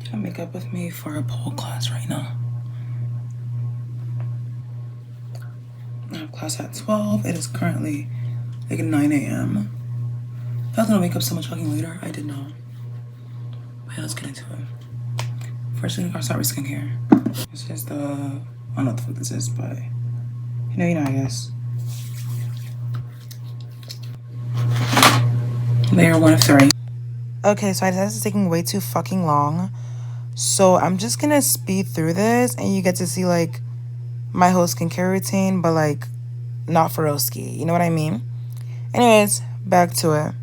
doing makeup with me for a pole class right now. I have class at 12. It is currently like 9 a.m. I was gonna wake up so much fucking later. I did not. But yeah, let's get into it. First thing, I'll start with skincare. This is the, I don't know what the fuck this is, but you know, I guess. Layer 1 of 3. Okay, so I decided it's taking way too fucking long. So I'm just gonna speed through this and you get to see like my whole skincare routine, but like not for Roski. You know what I mean? Anyways, back to it.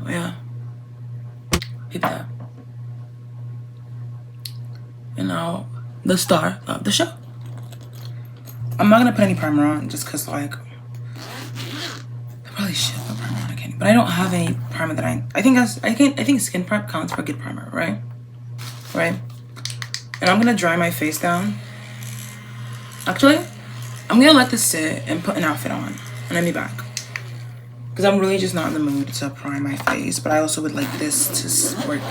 Yeah, peep that. And now the star of the show. I'm not gonna put any primer on just cause like I probably should put primer on again, but I don't have any primer that I think skin prep counts for good primer, right? Right? And I'm gonna dry my face down. Actually, I'm gonna let this sit and put an outfit on and then be back. Because I'm really just not in the mood to prime my face, but I also would like this to work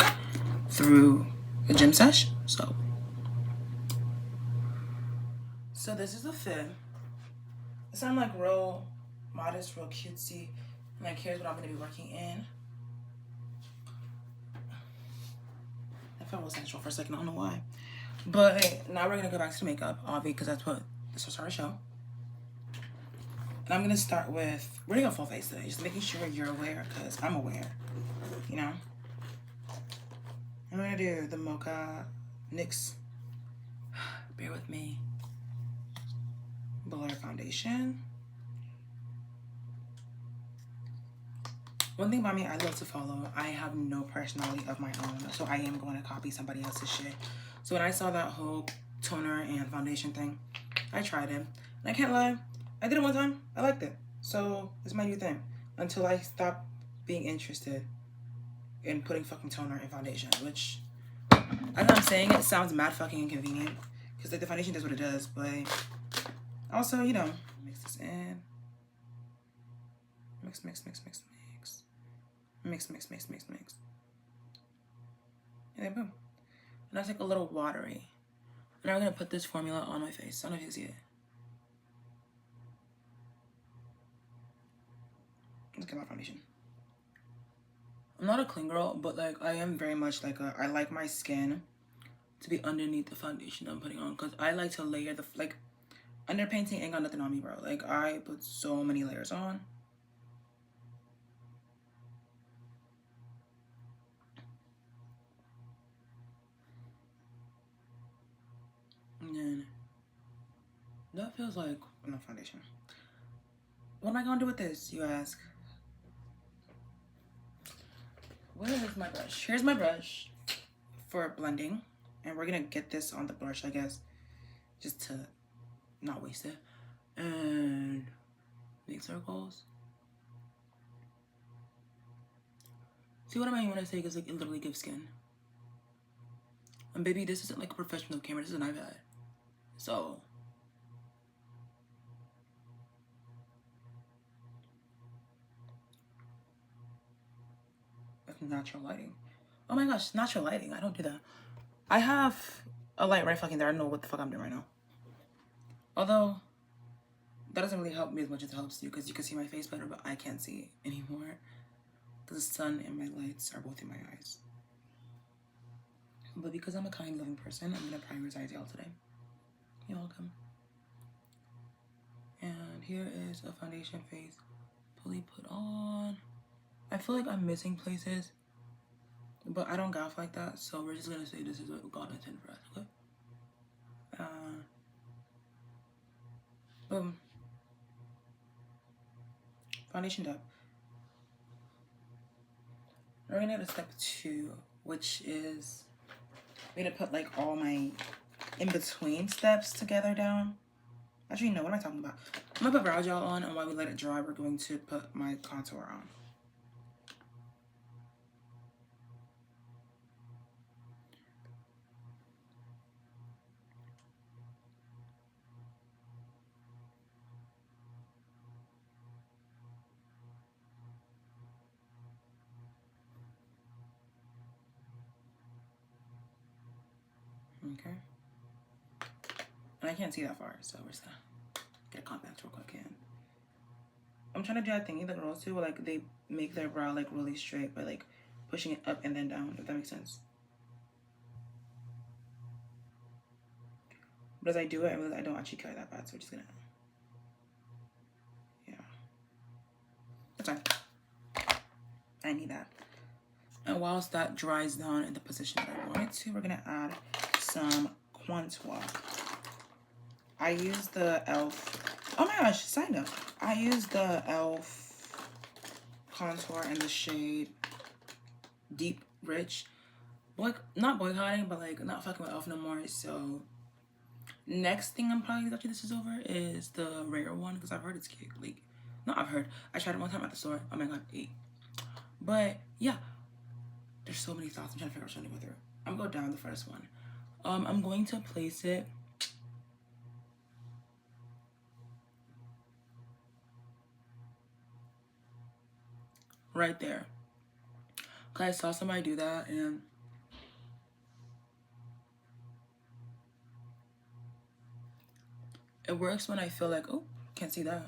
through a gym sesh. So this is the fit. It sounds like real modest, real cutesy. And like here's what I'm gonna be working in. I felt real sensual for a second, I don't know why. But now we're gonna go back to the makeup, obviously, because that's what this was our show. And I'm gonna start with, we're gonna go full face today, just making sure you're aware, because I'm aware, you know? I'm gonna do the Mocha NYX, bear with me, Blur Foundation. One thing about me, I love to follow. I have no personality of my own, so I am going to copy somebody else's shit. So when I saw that whole toner and foundation thing, I tried it. And I can't lie, I did it one time. I liked it. So it's my new thing. Until I stop being interested in putting fucking toner and foundation, which, as I'm saying, it sounds mad fucking inconvenient. Because like the foundation does what it does, but also, you know, mix this in. Mix, mix, mix, mix, mix. Mix, mix, mix, mix, mix. And then boom. And that's like a little watery. And I'm gonna put this formula on my face. I don't know if you can see it. Look at my foundation. I'm not a clean girl, but like I am very much like I like my skin to be underneath the foundation I'm putting on, because I like to layer the, like, underpainting ain't got nothing on me, bro. Like I put so many layers on. And then that feels like enough foundation. What am I gonna do with this, you ask? Where is my brush? Here's my brush for blending. And we're gonna get this on the brush, I guess, just to not waste it. And make circles. See what I mean when I say it's like it literally gives skin. And baby, this isn't like a professional camera, this is an iPad. So that's natural lighting. Oh my gosh, natural lighting. I don't do that. I have a light right fucking there. I don't know what the fuck I'm doing right now. Although that doesn't really help me as much as it helps you, because you can see my face better, but I can't see it anymore. because the sun and my lights are both in my eyes. But because I'm a kind, loving person, I'm gonna prioritize y'all today. You're welcome. And here is a foundation face fully put on. I feel like I'm missing places, but I don't gaff like that, so we're just gonna say this is what God intended for us, okay? Boom. Foundation done. We're gonna go to step 2, which is I'm gonna put like all my in-between steps together down. Actually, no, what am I talking about? I'm gonna put brow gel on, and while we let it dry, we're going to put my contour on. Okay. And I can't see that far, so we're just gonna get a compact real quick. And I'm trying to do that thingy that girls do, where like they make their brow like really straight by like pushing it up and then down, if that makes sense. But as I do it, I realize I don't actually care that bad, so we're just gonna, yeah. That's fine. I need that. And whilst that dries down in the position that I want it to, we're gonna add some contour. I use the e.l.f. Oh my gosh, side note. I use the e.l.f. contour in the shade Deep Rich. Not boycotting, but like not fucking with e.l.f. no more. So next thing I'm probably gonna do this is over is the rare one, because I've heard it's cute. Like, not I've heard. I tried it one time at the store. Oh my god, 8. But yeah, there's so many thoughts. I'm trying to figure out which one to go through. I'm gonna go down the first one. I'm going to place it right there. Cause I saw somebody do that, and it works when I feel like, oh, can't see that.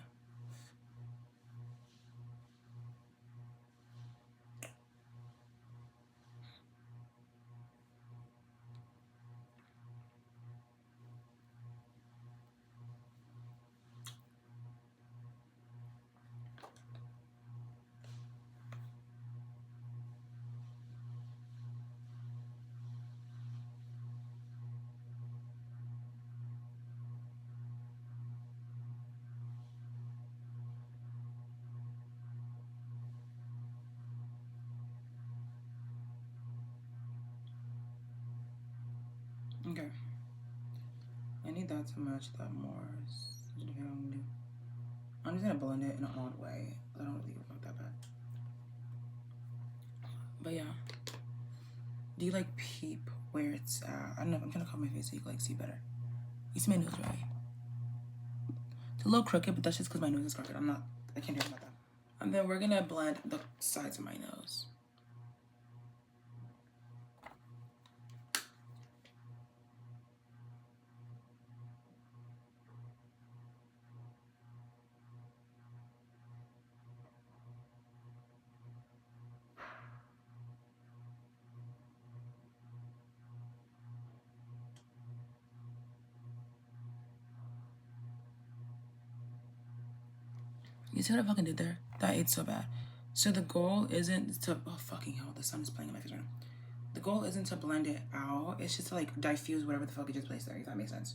Okay. I need that to match that more. I'm just gonna blend it in an odd way. I don't really look that bad. But yeah. Do you like peep where it's at? I don't know. I'm trying to cover my face so you can like see better. You see my nose, right? It's a little crooked, but that's just because my nose is crooked. I can't do about that. And then we're gonna blend the sides of my nose. You see what I fucking did there? That ate so bad. So the goal isn't to, oh fucking hell, the sun is playing in my face right now. The goal isn't to blend it out. It's just to like diffuse whatever the fuck you just placed there, if that makes sense.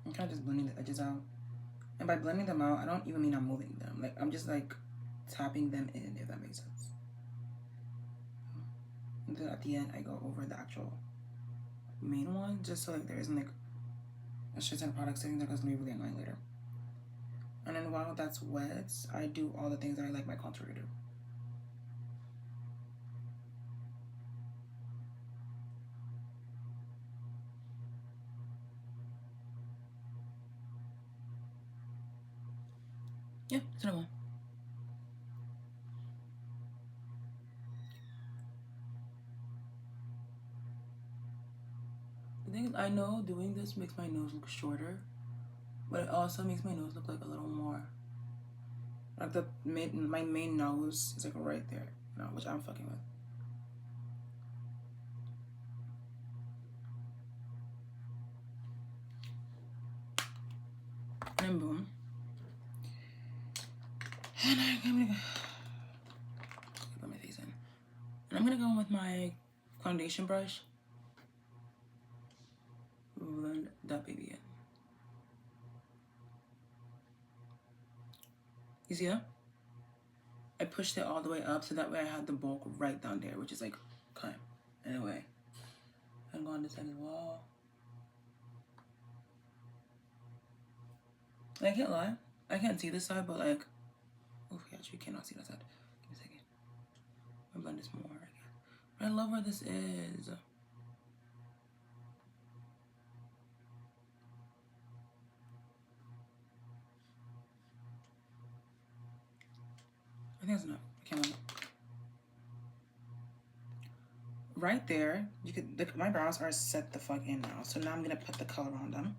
I'm kind of just blending the edges out. And by blending them out, I don't even mean I'm moving them. Like, I'm just like tapping them in, if that makes sense. And then at the end, I go over the actual main one, just so like there isn't like a shit ton of product sitting there, because it's gonna be really annoying later. And then while that's wet, I do all the things that I like my contour to do. Yeah, that's what I want. The thing is, I know doing this makes my nose look shorter, but it also makes my nose look like a little more like my main nose is like right there, which I'm fucking with. And boom. And I'm gonna put my face in. And I'm gonna go in with my foundation brush. Blend that baby in. You see that? I pushed it all the way up so that way I had the bulk right down there, which is like kind of in a way. I'm going on this side as well. I can't lie. I can't see this side, but like, oh yeah, you cannot see that side. Give me a second. I blend this more. I love where this is. I think that's enough. I can't lie. Right there, you could. My brows are set the fuck in now. So now I'm gonna put the color on them.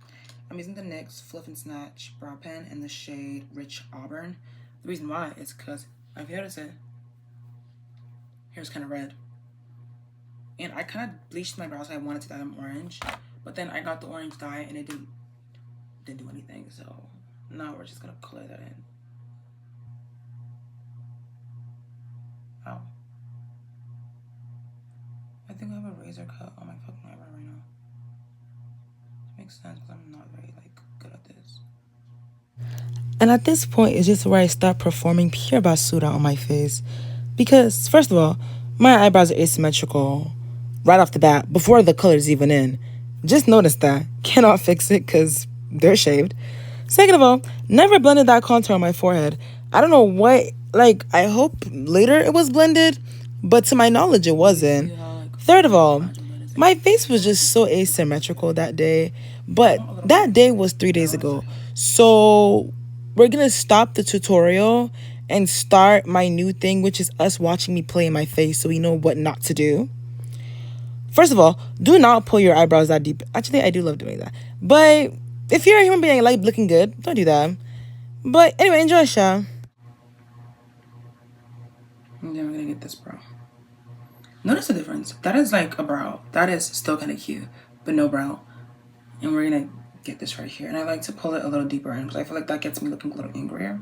I'm using the NYX Fluff and Snatch brow pen in the shade Rich Auburn. The reason why is because if you notice it, hair's kind of red. And I kind of bleached my brows. I wanted to dye them orange, but then I got the orange dye and it didn't do anything. So now we're just gonna color that in. Ow. I think I have a razor cut on my fucking eyebrow right now. It makes sense because I'm not very like good at this. And at this point is just where I start performing pure basura on my face. Because first of all, my eyebrows are asymmetrical right off the bat before the color's even in. Just notice that. Cannot fix it because they're shaved. Second of all, never blended that contour on my forehead. I don't know what, like, I hope later it was blended, but to my knowledge it wasn't. Third of all, my face was just so asymmetrical that day, but that day was 3 days ago. So we're gonna stop the tutorial and start my new thing, which is us watching me play in my face so we know what not to do. First of all, do not pull your eyebrows that deep. Actually, I do love doing that. But if you're a human being like looking good, don't do that. But anyway, enjoy, Sha. And then we're gonna get this brow. Notice the difference. That is like a brow. That is still kind of cute, but no brow. And we're gonna get this right here. And I like to pull it a little deeper in because I feel like that gets me looking a little angrier.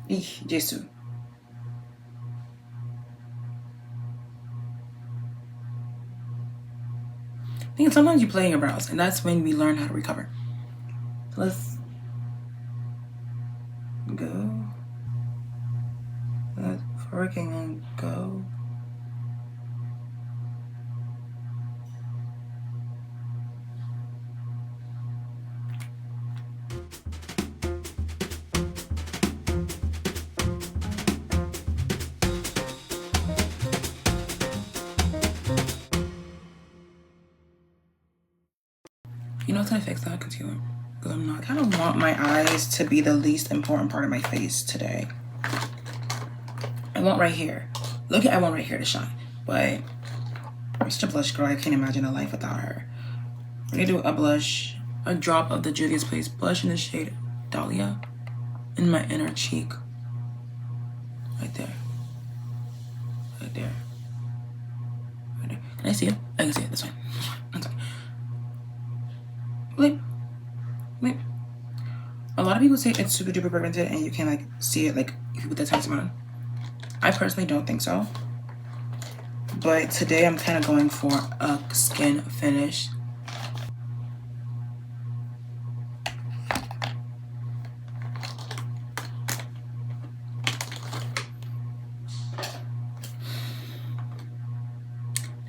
Eesh, Jesu. I think sometimes you play in your brows, and that's when we learn how to recover. So let's go. Let's freaking go. You know what's gonna fix that? Concealer. Because I'm not. I kind of want my eyes to be the least important part of my face today. I want right here. Look at I want right here to shine. But I'm such a blush girl. I can't imagine a life without her. I'm gonna do a blush. A drop of the Juvia's Place blush in the shade Dahlia in my inner cheek. Right there. Right there. Right there. Can I see it? I can see it. That's fine. That's fine. Wait. A lot of people say it's super duper pigmented and you can like see it like if you put the tiny amount on. I personally don't think so. But today I'm kind of going for a skin finish.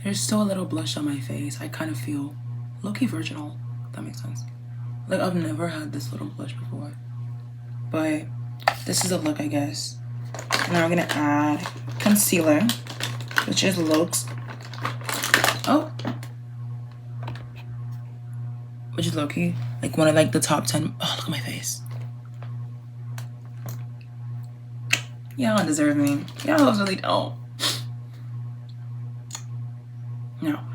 There's still a little blush on my face. I kind of feel low-key virginal, if that makes sense. Like, I've never had this little blush before. But this is a look, I guess. Now I'm going to add concealer, which is Lux. Oh. Which is low-key. Like, one of, like, the top 10. Oh, look at my face. Y'all deserve me. Y'all really don't. Now,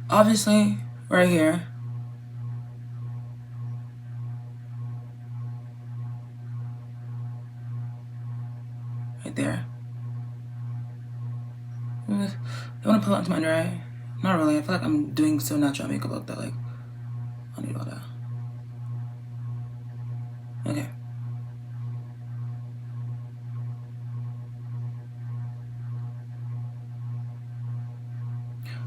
obviously, right here. Right there. I want to pull it onto my under eye. Not really. I feel like I'm doing so natural makeup look that like I don't need all that. Okay.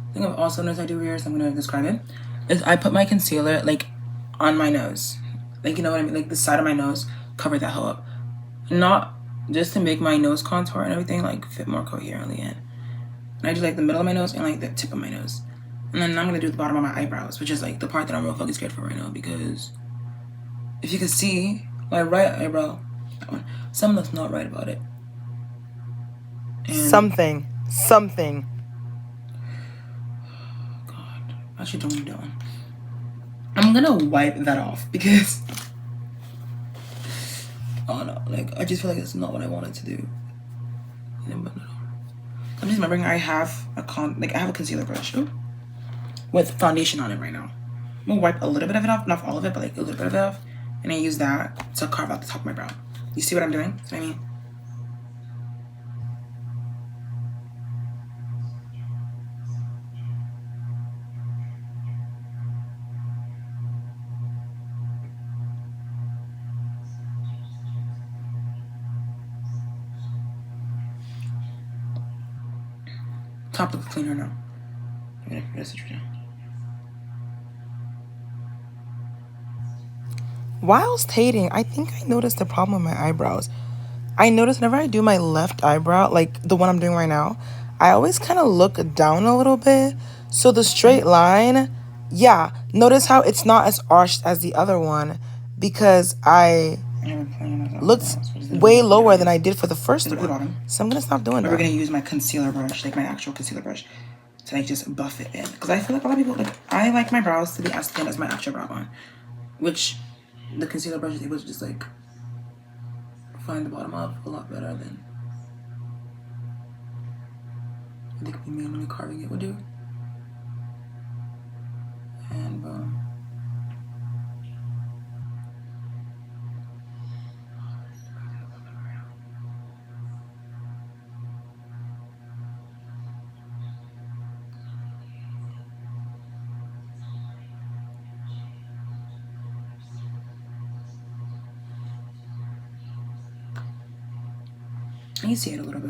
The thing I've also noticed I do here is I'm gonna describe it. Is I put my concealer like on my nose, like you know what I mean, like the side of my nose, cover that hole up, not just to make my nose contour and everything like fit more coherently in. And I do like the middle of my nose and like the tip of my nose, and then I'm gonna do the bottom of my eyebrows, which is like the part that I'm real fucking scared for right now because if you can see my right eyebrow, that one, something that's not right about it. And something. God, I actually don't need that one. I'm gonna wipe that off because oh no, like I just feel like it's not what I wanted to do. I'm just remembering I have a concealer brush with foundation on it right now. I'm gonna wipe a little bit of it off, not all of it, but like a little bit of it off, and I use that to carve out the top of my brow. You see what I'm doing? See what I mean? Top looks cleaner now. I'm gonna press it right now. Whilst hating, I think I noticed the problem with my eyebrows. I notice whenever I do my left eyebrow, like the one I'm doing right now, I always kind of look down a little bit. So the straight line, yeah, notice how it's not as arched as the other one because I looked way lower than I did for the first one. So I'm going to stop doing that. We're going to use my concealer brush, like my actual concealer brush, to like just buff it in. Because I feel like a lot of people, like, I like my brows to be as thin as my actual brow bone, which the concealer brush is able to just like find the bottom up a lot better than I think me manually carving it would do. And boom. You see it a little bit.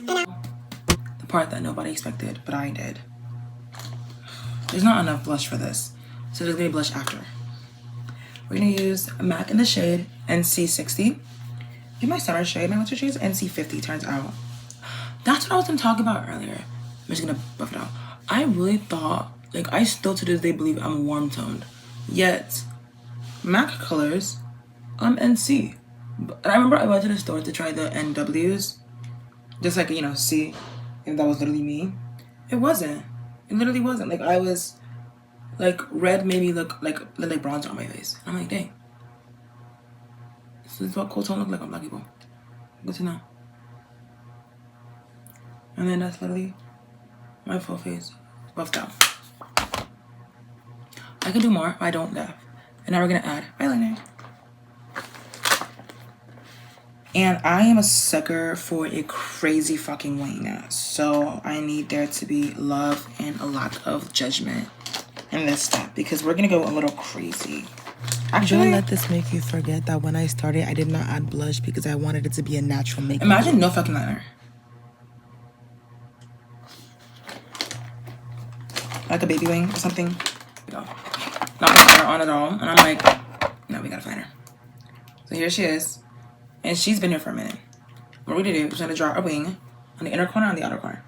The part that nobody expected, but I did. There's not enough blush for this, so there's gonna be blush after. We're gonna use MAC in the shade NC60. In my summer shade, my winter shade is NC50, turns out. That's what I was gonna talk about earlier. I'm just gonna buff it out. I really thought, like, I still to this day believe I'm warm toned. Yet, MAC colors, I'm NC. But I remember I went to the store to try the NWs. Just like, you know, see if that was literally me. It wasn't. It literally wasn't. Like, I was, like, red made me look like bronzer on my face. I'm like, dang. This is what cool tone look like on black people. Good to know. And then that's literally my full face buffed out. I can do more if I don't laugh. And now we're gonna add eyeliner. And I am a sucker for a crazy fucking wing. So I need there to be love and a lack of judgment in this step because we're gonna go a little crazy. Actually, don't let this make you forget that when I started, I did not add blush because I wanted it to be a natural makeup. Imagine no fucking liner. Like a baby wing or something. Go. Not liner on at all. And I'm like, no, we gotta find her. So here she is. And she's been here for a minute. What we're gonna do is we're gonna draw a wing on the inner corner and the outer corner.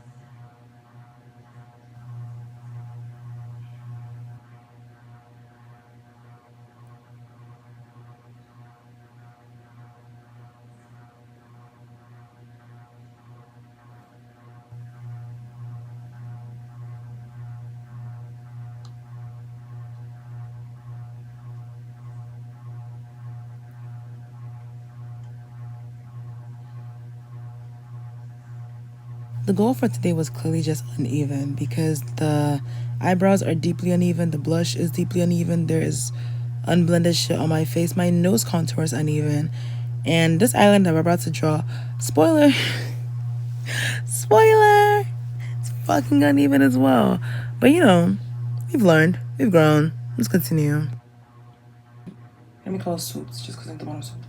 The goal for today was clearly just uneven because the eyebrows are deeply uneven, the blush is deeply uneven, there is unblended shit on my face, my nose contour is uneven, and this eyeliner I'm about to draw, spoiler, spoiler, it's fucking uneven as well. But you know, we've learned, we've grown, let's continue. Let me call it swoops just because I'm the bottom swoop.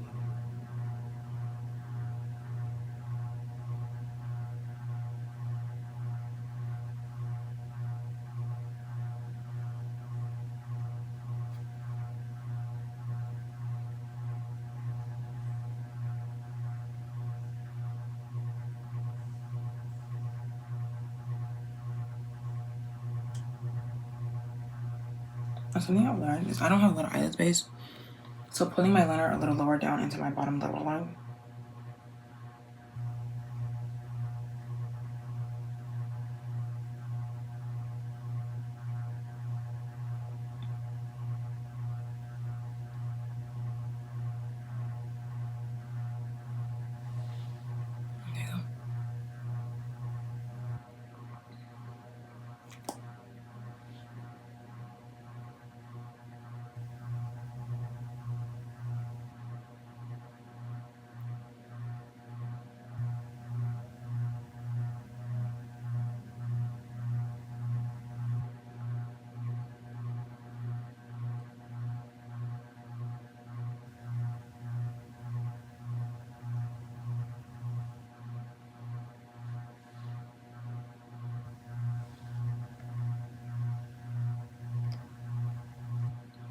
Something I've learned is I don't have a lot of eyelid space, so putting my liner a little lower down into my bottom level line. There you go.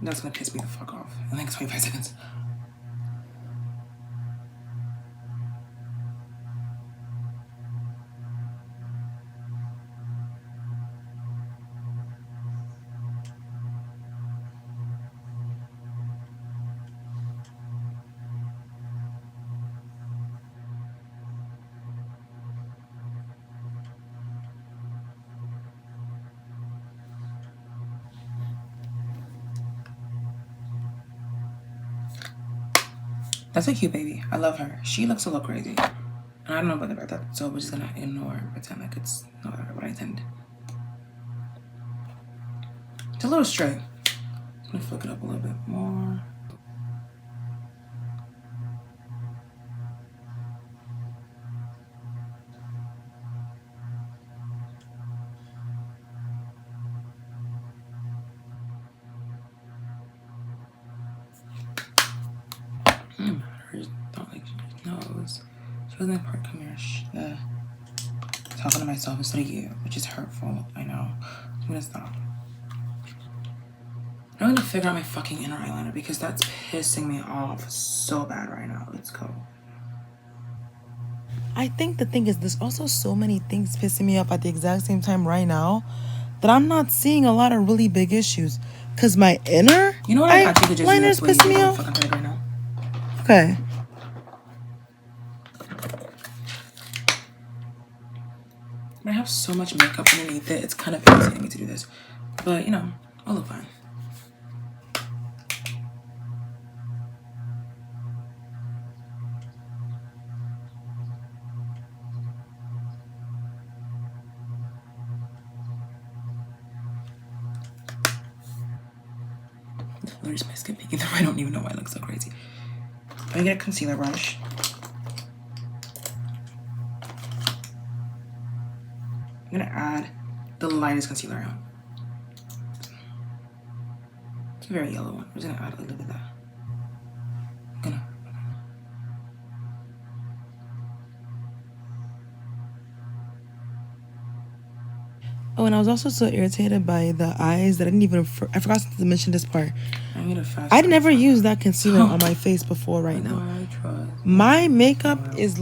That's gonna piss me the fuck off in like 25 seconds. That's a cute baby. I love her. She looks a little crazy. And I don't know about that, so we're just gonna ignore and pretend like it's not what I intend. It's a little straight. I'm gonna flick it up a little bit more. Her don't like nose. She wasn't part come here. talking to myself instead of you, which is hurtful. I know. I'm gonna stop. I'm gonna figure out my fucking inner eyeliner because that's pissing me off so bad right now. Let's go. I think the thing is, there's also so many things pissing me off at the exact same time right now that I'm not seeing a lot of really big issues. Cause my inner You know what? I actually could just do eyeliner's this pissing me off. fucking thing right now. Okay. I have so much makeup underneath it. It's kind of irritating me to do this, but you know, I'll look fine. There's my skin peeking through. I don't even know why it looks so crazy. I'm gonna get a concealer brush. I'm gonna add the lightest concealer out. It's a very yellow one. I'm just gonna add a little bit of that. Oh, and I was also so irritated by the eyes that I didn't even. I forgot to mention this part. I'd never used that concealer on my face before right now. My makeup is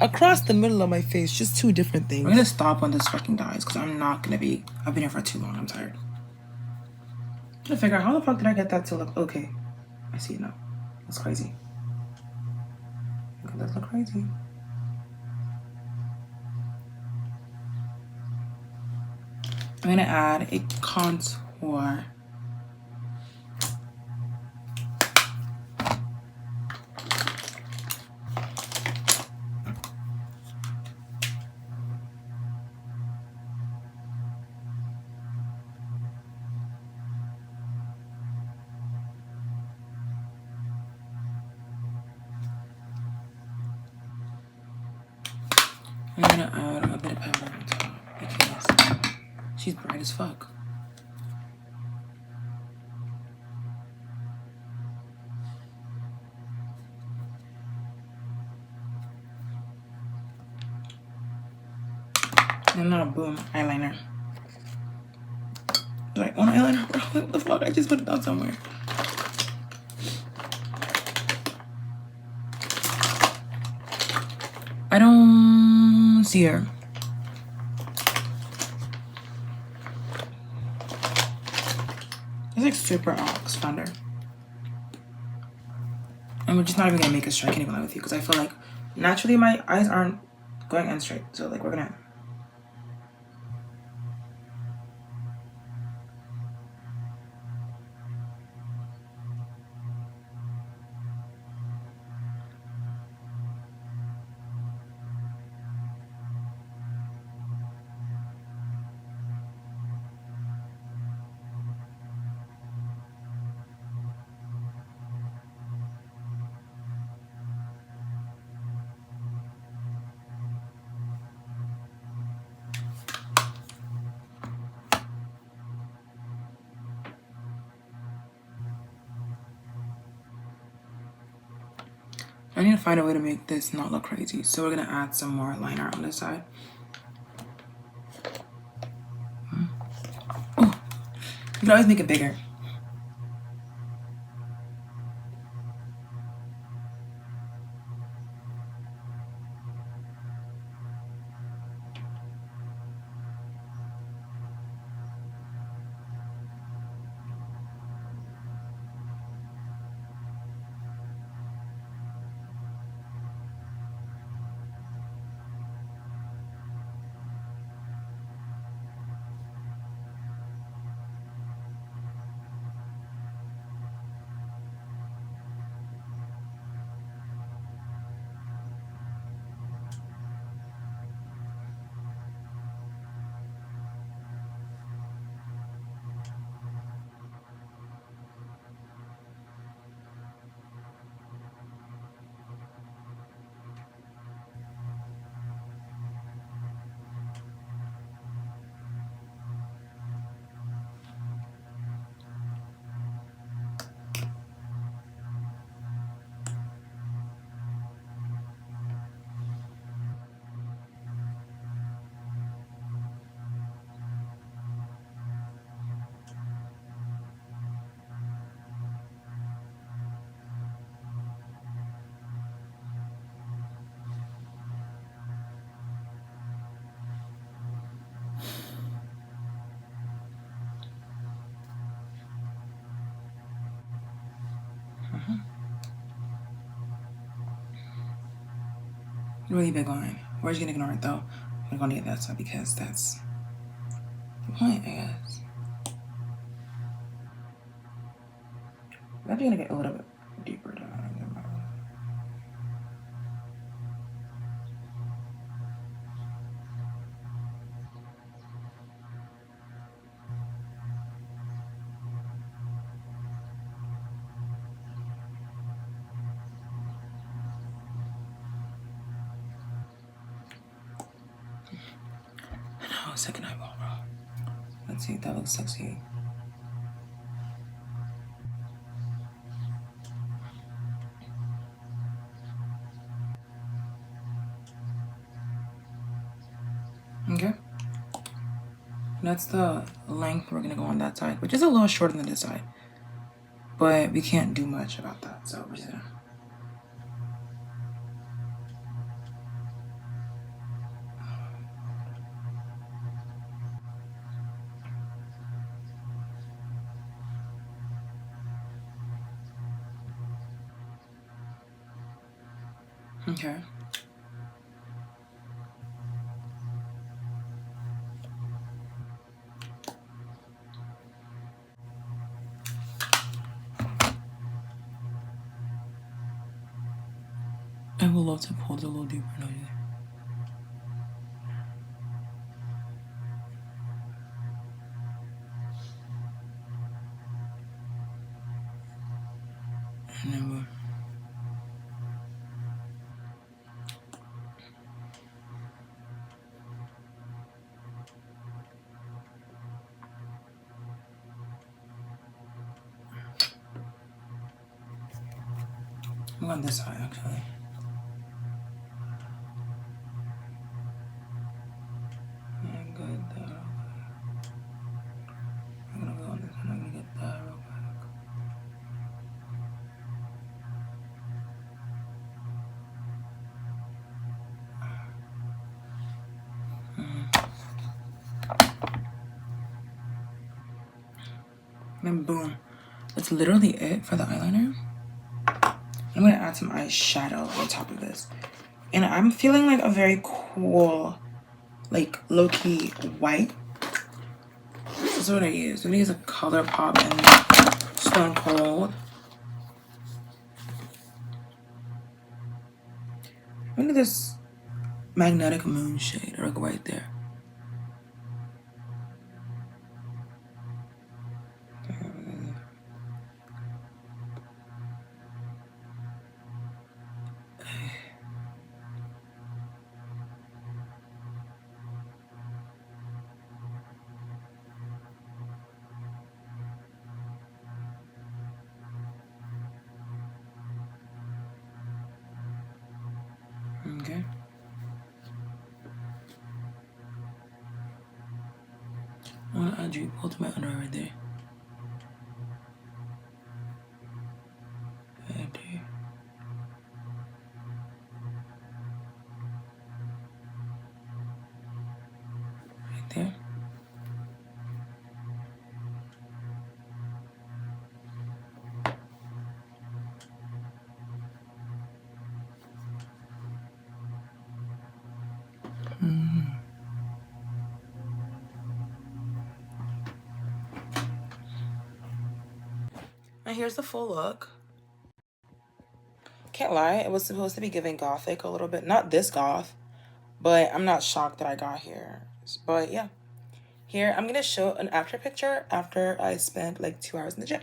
across the middle of my face, just two different things. I'm gonna stop when this fucking dies because I'm not gonna be. I've been here for too long. I'm tired. I'm trying to figure out how the fuck did I get that to look okay. I see it now. That's crazy. That look crazy. I'm gonna add a contour. I'm gonna add a bit of powder on top because she's bright as fuck. And now boom, eyeliner. Do I want eyeliner? Bro, what the fuck? I just put it down somewhere. I don't see her. It's like super ox thunder. And we're just not even gonna make a strike anymore with you because I feel like naturally my eyes aren't going in straight. So like we're gonna. I need to find a way to make this not look crazy. So we're gonna add some more liner on this side. Oh, you can always make it bigger. really big line. We're just gonna ignore it though. I'm gonna get that side because that's the point, I guess. I'm actually gonna get a little bit deeper down. No, second eyeball, bro. Let's see if that looks sexy. Okay. That's the length we're gonna go on that side, which is a little shorter than this side. But we can't do much about that, so we're just gonna. Okay. I would love to pull it a little deeper. No, and then we'll. I'm on this side actually. I'm good there. I'm gonna go on this one. I'm gonna get that real quick. And boom. That's literally it for the eyeliner. I'm gonna add some eyeshadow on top of this. And I'm feeling like a very cool, like low-key white. This is what I use. I'm gonna use a ColourPop and Stone Cold. I'm gonna do this Magnetic Moon shade, like right there. Okay. I'm gonna add you pull to my under right there. Right there. Right there. And here's the full look. Can't lie, it was supposed to be giving gothic a little bit. Not this goth, but I'm not shocked that I got here. But yeah, here I'm gonna show an after picture after I spent like 2 hours in the gym.